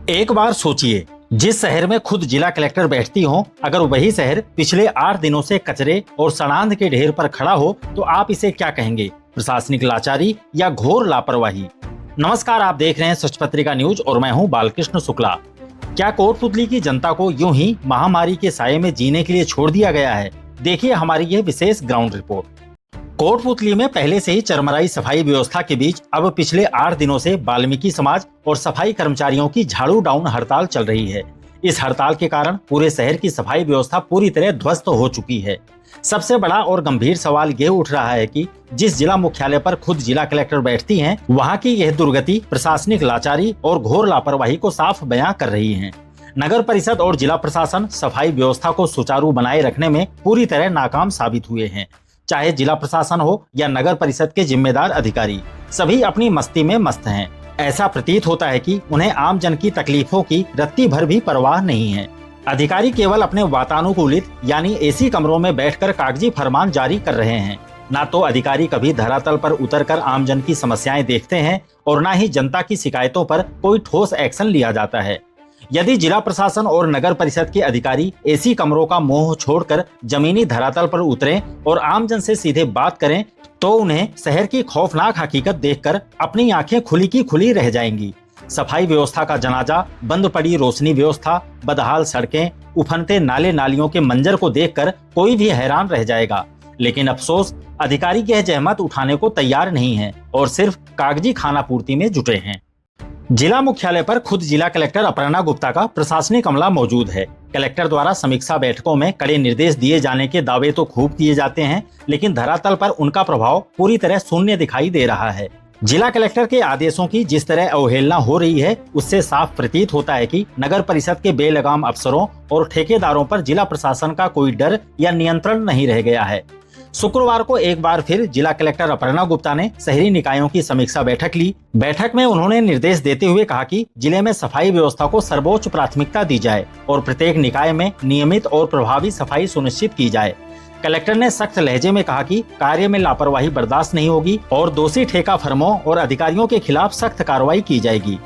एक बार सोचिए, जिस शहर में खुद जिला कलेक्टर बैठती हो, अगर वही शहर पिछले 8 दिनों से कचरे और सड़ांध के ढेर पर खड़ा हो तो आप इसे क्या कहेंगे? प्रशासनिक लाचारी या घोर लापरवाही? नमस्कार, आप देख रहे हैं सच पत्रिका न्यूज और मैं हूं बालकृष्ण शुक्ला। क्या कोटपुतली की जनता को यूं ही महामारी के साये में जीने के लिए छोड़ दिया गया है? देखिए हमारी यह विशेष ग्राउंड रिपोर्ट। कोटपुतली में पहले से ही चरमराई सफाई व्यवस्था के बीच अब पिछले 8 दिनों से वाल्मीकि समाज और सफाई कर्मचारियों की झाड़ू डाउन हड़ताल चल रही है। इस हड़ताल के कारण पूरे शहर की सफाई व्यवस्था पूरी तरह ध्वस्त हो चुकी है। सबसे बड़ा और गंभीर सवाल ये उठ रहा है कि जिस जिला मुख्यालय पर खुद जिला कलेक्टर बैठती हैं, वहां की यह दुर्गति प्रशासनिक लाचारी और घोर लापरवाही को साफ बयां कर रही है। नगर परिषद और जिला प्रशासन सफाई व्यवस्था को सुचारू बनाए रखने में पूरी तरह नाकाम साबित हुए हैं। चाहे जिला प्रशासन हो या नगर परिषद के जिम्मेदार अधिकारी, सभी अपनी मस्ती में मस्त हैं। ऐसा प्रतीत होता है कि उन्हें आम जन की तकलीफों की रत्ती भर भी परवाह नहीं है। अधिकारी केवल अपने वातानुकूलित यानी एसी कमरों में बैठकर कागजी फरमान जारी कर रहे हैं। ना तो अधिकारी कभी धरातल पर उतरकर आम जन की समस्याएं देखते हैं और ना ही जनता की शिकायतों पर कोई ठोस एक्शन लिया जाता है। यदि जिला प्रशासन और नगर परिषद के अधिकारी एसी कमरों का मोह छोड़कर जमीनी धरातल पर उतरें और आम जन से सीधे बात करें तो उन्हें शहर की खौफनाक हकीकत देखकर अपनी आंखें खुली की खुली रह जाएंगी। सफाई व्यवस्था का जनाजा, बंद पड़ी रोशनी व्यवस्था, बदहाल सड़कें, उफनते नाले नालियों के मंजर को देखकर कोई भी हैरान रह जाएगा। लेकिन अफसोस, अधिकारी यह जहमत उठाने को तैयार नहीं है और सिर्फ कागजी खाना पूर्ति में जुटे हैं। जिला मुख्यालय पर खुद जिला कलेक्टर अपर्णा गुप्ता का प्रशासनिक अमला मौजूद है। कलेक्टर द्वारा समीक्षा बैठकों में कड़े निर्देश दिए जाने के दावे तो खूब किए जाते हैं, लेकिन धरातल पर उनका प्रभाव पूरी तरह शून्य दिखाई दे रहा है। जिला कलेक्टर के आदेशों की जिस तरह अवहेलना हो रही है, उससे साफ प्रतीत होता है कि नगर परिषद के बेलगाम अफसरों और ठेकेदारों पर जिला प्रशासन का कोई डर या नियंत्रण नहीं रह गया है। शुक्रवार को एक बार फिर जिला कलेक्टर अपर्णा गुप्ता ने शहरी निकायों की समीक्षा बैठक ली। बैठक में उन्होंने निर्देश देते हुए कहा कि जिले में सफाई व्यवस्था को सर्वोच्च प्राथमिकता दी जाए और प्रत्येक निकाय में नियमित और प्रभावी सफाई सुनिश्चित की जाए। कलेक्टर ने सख्त लहजे में कहा कि कार्य में लापरवाही बर्दाश्त नहीं होगी और दोषी ठेका फर्मों और अधिकारियों के खिलाफ सख्त कार्रवाई की जाएगी।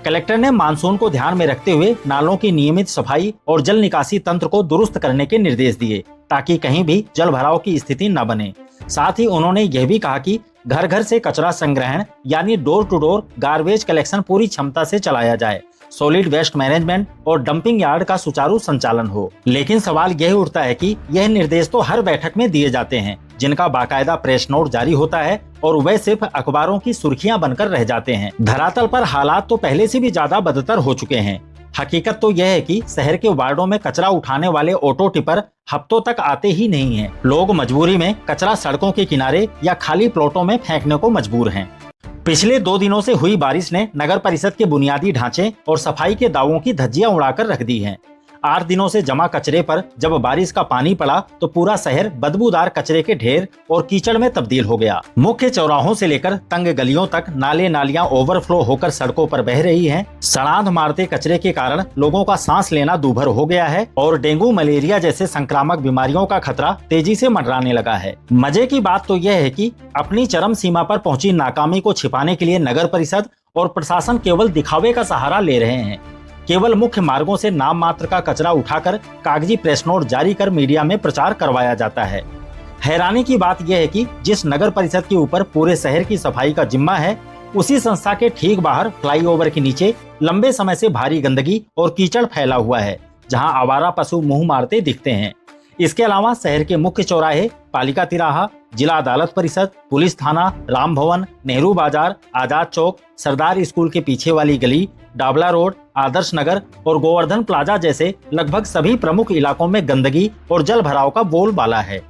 कलेक्टर ने मानसून को ध्यान में रखते हुए नालों की नियमित सफाई और जल निकासी तंत्र को दुरुस्त करने के निर्देश दिए ताकि कहीं भी जल भराव की स्थिति न बने। साथ ही उन्होंने यह भी कहा कि घर घर से कचरा संग्रहण यानी door to door garbage collection पूरी क्षमता से चलाया जाए, सॉलिड वेस्ट मैनेजमेंट और डंपिंग यार्ड का सुचारू संचालन हो। लेकिन सवाल यह उठता है कि यह निर्देश तो हर बैठक में दिए जाते हैं, जिनका बाकायदा प्रेस नोट जारी होता है और वह सिर्फ अखबारों की सुर्खियां बनकर रह जाते हैं। धरातल पर हालात तो पहले से भी ज्यादा बदतर हो चुके हैं। हकीकत तो यह है कि शहर के वार्डों में कचरा उठाने वाले ऑटो टिपर हफ्तों तक आते ही नहीं हैं। लोग मजबूरी में कचरा सड़कों के किनारे या खाली प्लॉटों में फेंकने को मजबूर हैं। पिछले 2 दिनों से हुई बारिश ने नगर परिषद के बुनियादी ढांचे और सफाई के दावों की धज्जियां उड़ाकर रख दी हैं। 8 दिनों से जमा कचरे पर जब बारिश का पानी पड़ा तो पूरा शहर बदबूदार कचरे के ढेर और कीचड़ में तब्दील हो गया। मुख्य चौराहों से लेकर तंग गलियों तक नाले नालियां ओवरफ्लो होकर सड़कों पर बह रही हैं। सड़ांध मारते कचरे के कारण लोगों का सांस लेना दूभर हो गया है और डेंगू मलेरिया जैसे संक्रामक बीमारियों का खतरा तेजी से मंडराने लगा है। मजे की बात तो यह है कि अपनी चरम सीमा पर पहुंची नाकामी को छिपाने के लिए नगर परिषद और प्रशासन केवल दिखावे का सहारा ले रहे हैं। केवल मुख्य मार्गों से नाम मात्र का कचरा उठाकर कागजी प्रेस नोट जारी कर मीडिया में प्रचार करवाया जाता है। हैरानी की बात यह है कि जिस नगर परिषद के ऊपर पूरे शहर की सफाई का जिम्मा है, उसी संस्था के ठीक बाहर फ्लाईओवर के नीचे लंबे समय से भारी गंदगी और कीचड़ फैला हुआ है, जहां आवारा पशु मुंह मारते दिखते हैं। इसके अलावा शहर के मुख्य चौराहे, पालिका तिराहा, जिला अदालत परिषद, पुलिस थाना, राम भवन, नेहरू बाजार, आजाद चौक, सरदार स्कूल के पीछे वाली गली, डाबला रोड, आदर्श नगर और गोवर्धन प्लाजा जैसे लगभग सभी प्रमुख इलाकों में गंदगी और जल भराव का बोलबाला है।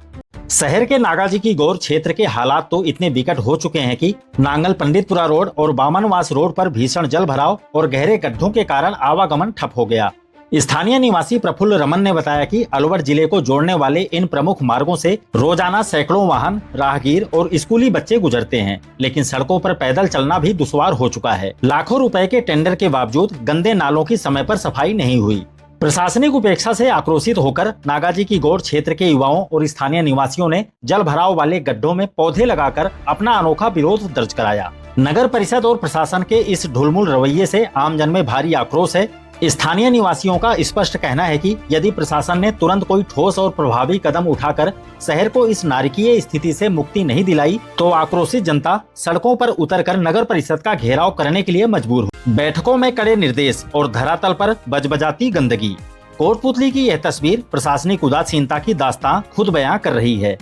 शहर के नागाजी की गौर क्षेत्र के हालात तो इतने विकट हो चुके हैं कि नांगल पंडितपुरा रोड और बामनवास रोड पर भीषण जल भराव और गहरे गड्ढों के कारण आवागमन ठप हो गया। स्थानीय निवासी प्रफुल्ल रमन ने बताया कि अलवर जिले को जोड़ने वाले इन प्रमुख मार्गों से रोजाना सैकड़ों वाहन, राहगीर और स्कूली बच्चे गुजरते हैं, लेकिन सड़कों पर पैदल चलना भी दुश्वार हो चुका है। लाखों रुपए के टेंडर के बावजूद गंदे नालों की समय पर सफाई नहीं हुई। प्रशासनिक उपेक्षा से आक्रोशित होकर नागाजी की गौड़ क्षेत्र के युवाओं और स्थानीय निवासियों ने जल भराव वाले गड्ढों में पौधे लगाकर अपना अनोखा विरोध दर्ज कराया। नगर परिषद और प्रशासन के इस ढुलमुल रवैये से आमजन में भारी आक्रोश है। स्थानीय निवासियों का स्पष्ट कहना है कि यदि प्रशासन ने तुरंत कोई ठोस और प्रभावी कदम उठाकर शहर को इस नारकीय स्थिति से मुक्ति नहीं दिलाई तो आक्रोशित जनता सड़कों पर उतरकर नगर परिषद का घेराव करने के लिए मजबूर हुई। बैठकों में कड़े निर्देश और धरातल पर बजबजाती गंदगी। कोटपुतली की यह तस्वीर प्रशासनिक उदासीनता की दास्तां खुद बयां कर रही है।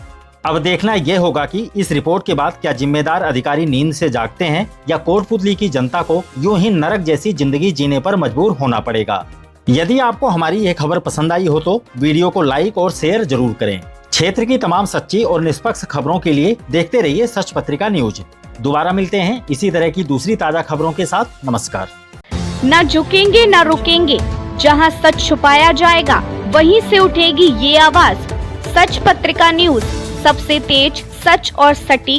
अब देखना यह होगा कि इस रिपोर्ट के बाद क्या जिम्मेदार अधिकारी नींद से जागते हैं या कोटपुतली की जनता को यूं ही नरक जैसी जिंदगी जीने पर मजबूर होना पड़ेगा। यदि आपको हमारी यह खबर पसंद आई हो तो वीडियो को लाइक और शेयर जरूर करें। क्षेत्र की तमाम सच्ची और निष्पक्ष खबरों के लिए देखते रहिए सच पत्रिका न्यूज। दोबारा मिलते हैं इसी तरह की दूसरी ताजा खबरों के साथ। नमस्कार। न झुकेंगे न रुकेंगे, जहां सच छुपाया जाएगा वहीं से उठेगी ये आवाज। सच पत्रिका न्यूज, सबसे तेज, सच और सटीक